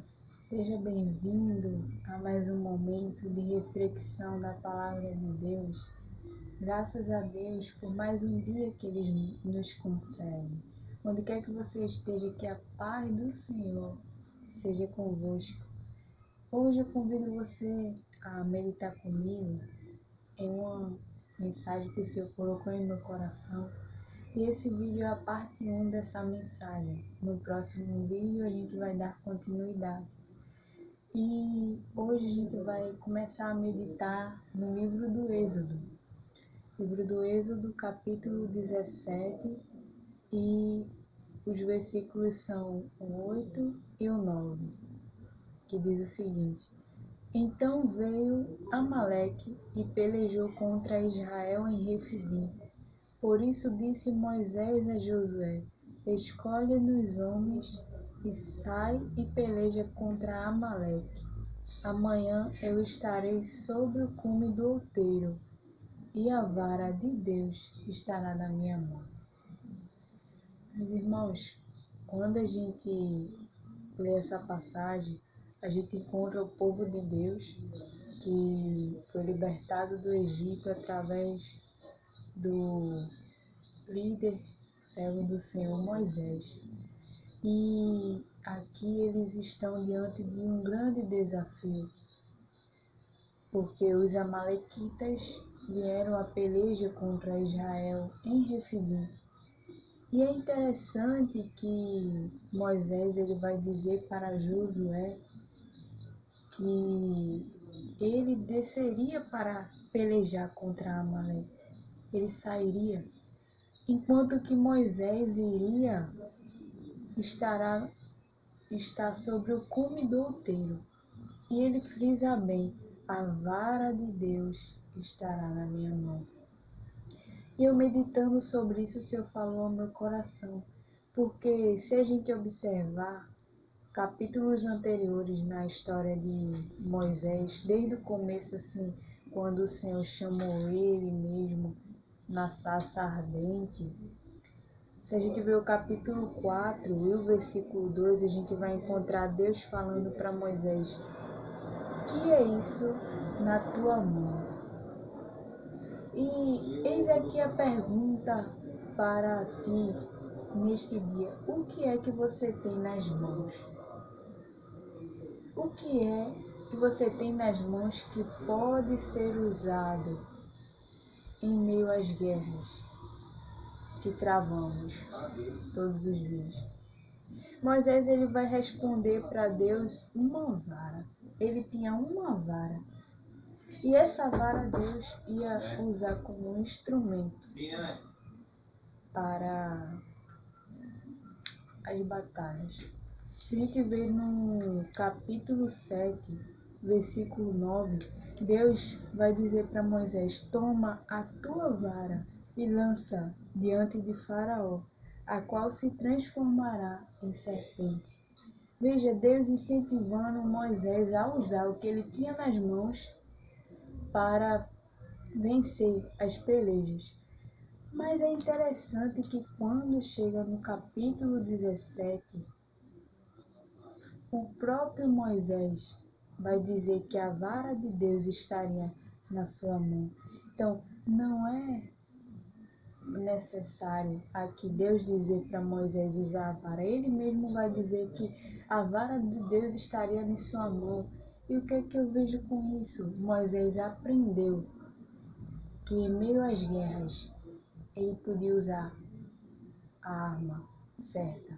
seja bem-vindo a mais um momento de reflexão da Palavra de Deus. Graças a Deus por mais um dia que Ele nos concede. Onde quer que você esteja, que a paz do Senhor seja convosco. Hoje eu convido você a meditar comigo em uma mensagem que o Senhor colocou em meu coração. E esse vídeo é a parte 1 dessa mensagem. No próximo vídeo a gente vai dar continuidade. E hoje a gente vai começar a meditar no livro do Êxodo. Livro do Êxodo, capítulo 17, e os versículos são o 8 e o 9, que diz o seguinte: Então veio Amaleque e pelejou contra Israel em Refidim. Por isso disse Moisés a Josué: Escolhe-nos homens e sai e peleja contra Amaleque. Amanhã eu estarei sobre o cume do outeiro, e a vara de Deus estará na minha mão. Meus irmãos, quando a gente lê essa passagem, a gente encontra o povo de Deus que foi libertado do Egito através do líder, servo do Senhor, Moisés. E aqui eles estão diante de um grande desafio, porque os amalequitas vieram a peleja contra Israel em Refidim. E é interessante que Moisés ele vai dizer para Josué que ele desceria para pelejar contra Amaleque. Ele sairia, enquanto que Moisés iria estar sobre o cume do outeiro. E ele frisa bem: a vara de Deus estará na minha mão. E eu meditando sobre isso, o Senhor falou ao meu coração, porque se a gente observar capítulos anteriores na história de Moisés, desde o começo assim, quando o Senhor chamou ele mesmo na sarça ardente, se a gente ver o capítulo 4 e o versículo 2, a gente vai encontrar Deus falando para Moisés: que é isso na tua mão? E eis aqui a pergunta para ti neste dia: o que é que você tem nas mãos? O que é que você tem nas mãos que pode ser usado em meio às guerras que travamos todos os dias? Moisés ele vai responder para Deus uma vara. Ele tinha uma vara. E essa vara Deus ia usar como um instrumento para as batalhas. Se a gente ver no capítulo 7, versículo 9, Deus vai dizer para Moisés: toma a tua vara e lança diante de Faraó, a qual se transformará em serpente. Veja, Deus incentivando Moisés a usar o que ele tinha nas mãos para vencer as pelejas. Mas é interessante que quando chega no capítulo 17, o próprio Moisés vai dizer que a vara de Deus estaria na sua mão. Então, não é necessário aqui Deus dizer para Moisés usar a vara. Ele mesmo vai dizer que a vara de Deus estaria em sua mão. E o que é que eu vejo com isso? Moisés aprendeu que em meio às guerras ele podia usar a arma certa.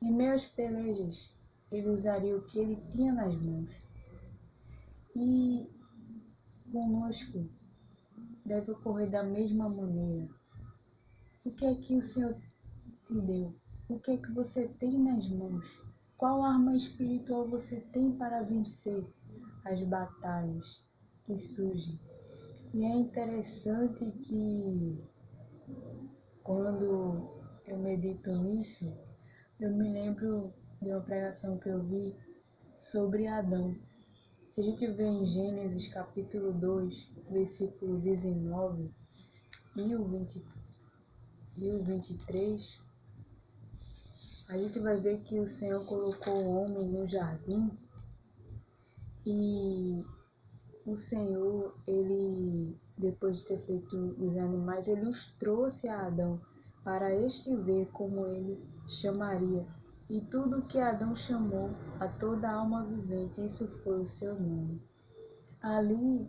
Em meio às pelejas, ele usaria o que ele tinha nas mãos. E conosco deve ocorrer da mesma maneira. O que é que o Senhor te deu? O que é que você tem nas mãos? Qual arma espiritual você tem para vencer as batalhas que surgem? E é interessante que quando eu medito nisso, eu me lembro de uma pregação que eu vi sobre Adão. Se a gente vê em Gênesis capítulo 2, versículo 19 e o 23, a gente vai ver que o Senhor colocou o homem no jardim e o Senhor, ele, depois de ter feito os animais, ele os trouxe a Adão para este ver como ele chamaria. E tudo que Adão chamou a toda alma vivente, isso foi o seu nome. Ali,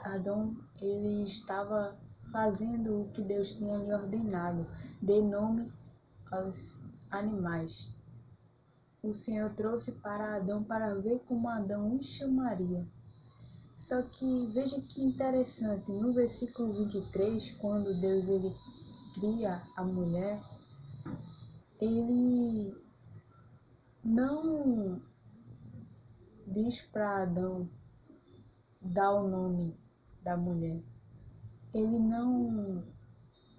Adão, ele estava fazendo o que Deus tinha lhe ordenado, dê nome aos animais. O Senhor trouxe para Adão para ver como Adão os chamaria. Só que veja que interessante, no versículo 23, quando Deus ele cria a mulher, ele não diz para Adão dar o nome da mulher. Ele não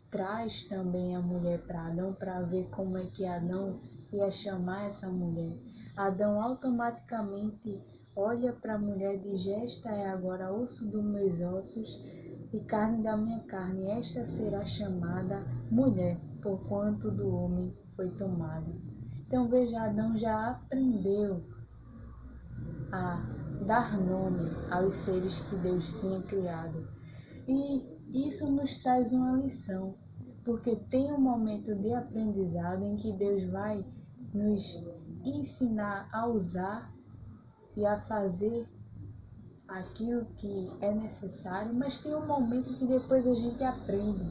traz também a mulher para Adão para ver como é que Adão ia chamar essa mulher. Adão automaticamente olha para a mulher e diz: esta é agora osso dos meus ossos e carne da minha carne. Esta será chamada mulher, porquanto do homem foi tomada. Então veja, Adão já aprendeu a dar nome aos seres que Deus tinha criado. E isso nos traz uma lição, porque tem um momento de aprendizado em que Deus vai nos ensinar a usar e a fazer aquilo que é necessário, mas tem um momento que depois a gente aprende.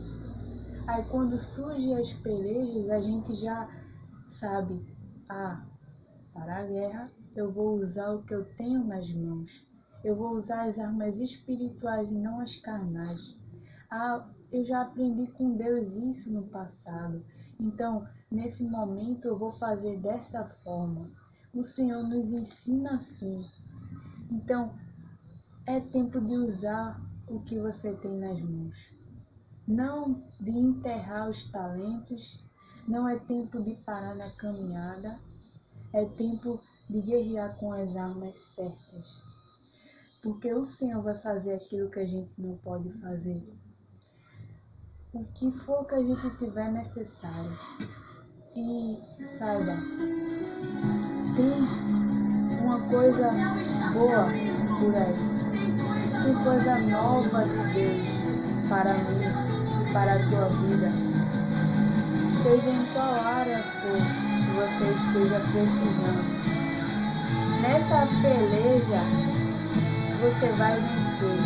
Aí quando surgem as pelejas, a gente já sabe, para a guerra eu vou usar o que eu tenho nas mãos. Eu vou usar as armas espirituais e não as carnais. Eu já aprendi com Deus isso no passado. Então, nesse momento eu vou fazer dessa forma. O Senhor nos ensina assim. Então, é tempo de usar o que você tem nas mãos. Não de enterrar os talentos. Não é tempo de parar na caminhada. É tempo de guerrear com as armas certas. Porque o Senhor vai fazer aquilo que a gente não pode fazer. O que for que a gente tiver necessário. E saiba, tem uma coisa boa por aí. Tem coisa nova de Deus para mim e para a tua vida. Seja em qual área for que você esteja precisando. Nessa peleja, você vai vencer.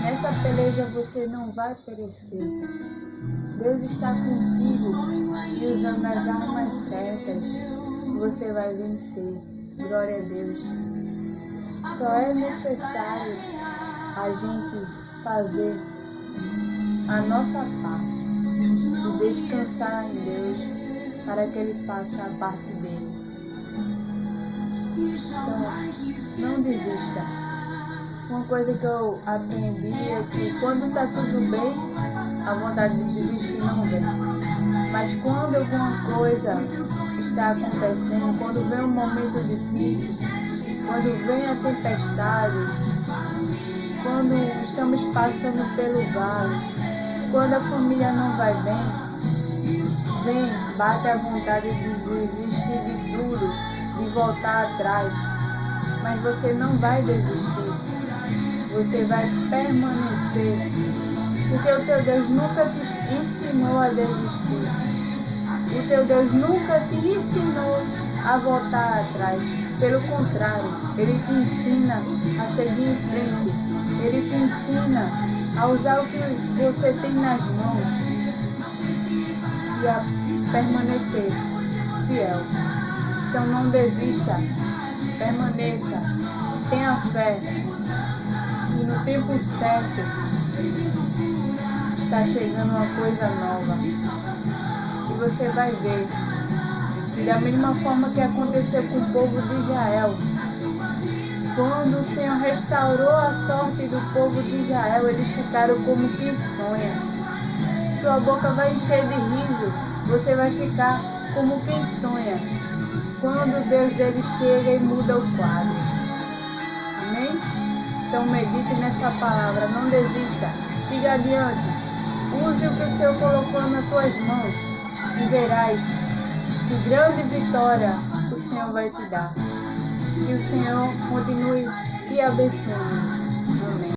Nessa peleja você não vai perecer. Deus está contigo e usando as armas certas, você vai vencer. Glória a Deus. Só é necessário a gente fazer a nossa parte e descansar em Deus para que Ele faça a parte dele. Então, não desista. Uma coisa que eu aprendi é que quando está tudo bem, a vontade de desistir não vem. Mas quando alguma coisa está acontecendo, quando vem um momento difícil, quando vem a tempestade, quando estamos passando pelo vale, quando a família não vai bem, vem, bate a vontade de desistir de tudo, de voltar atrás. Mas você não vai desistir. Você vai permanecer, porque o teu Deus nunca te ensinou a desistir. O teu Deus nunca te ensinou a voltar atrás. Pelo contrário, Ele te ensina a seguir em frente. Ele te ensina a usar o que você tem nas mãos e a permanecer fiel. Então não desista, permaneça, tenha fé. E no tempo certo está chegando uma coisa nova. E você vai ver. E da mesma forma que aconteceu com o povo de Israel. Quando o Senhor restaurou a sorte do povo de Israel, eles ficaram como quem sonha. Sua boca vai encher de riso. Você vai ficar como quem sonha. Quando Deus ele chega e muda o quadro. Amém? Então medite nessa palavra, não desista, siga adiante, use o que o Senhor colocou nas tuas mãos e verás que grande vitória o Senhor vai te dar. Que o Senhor continue te abençoando.